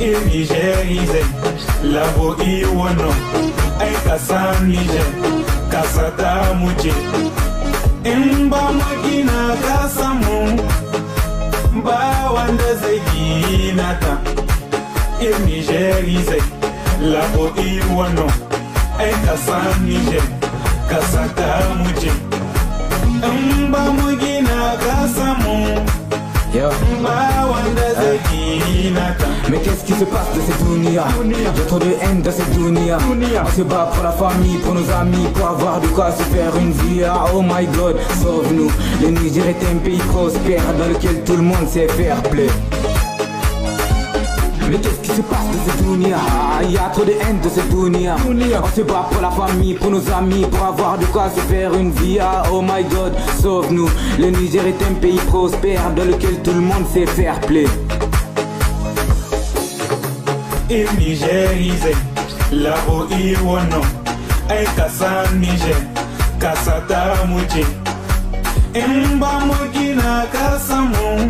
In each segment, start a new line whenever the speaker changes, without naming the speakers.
Ir Nigeria labo i wono ai kasa Niger kasa ta muke in ba magina kasa mu ba wanda zai gina ta. Ir Nigeria labo i wono ai kasa Niger kasa ta muke in ba magina kasa mu.
Mais qu'est-ce qui se passe de cette dunia? Y'a trop de haine dans cette dunia. On se bat pour la famille, pour nos amis, pour avoir de quoi se faire une vie. Oh my God, sauve-nous. Le Niger est un pays prospère dans lequel tout le monde sait faire play. Mais qu'est-ce qui se passe de cette dunia? Y'a trop de haine de cette dunia. On se bat pour la famille, pour nos amis, pour avoir de quoi se faire une vie. Oh my God, sauve-nous. Le Niger est un pays prospère dans lequel tout le monde sait faire play.
Ir Nigeria labo i wono ai kasa Niger kasa ta muke in ba mu gina kasa mu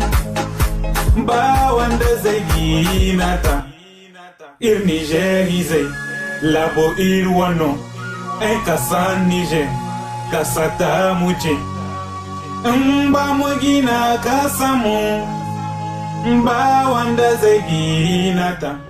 ba wanda zai gina ta. Ir Nigeria labo i wono ai kasa Niger kasa ta muke in ba mu gina kasa mu ba wanda zai gina ta.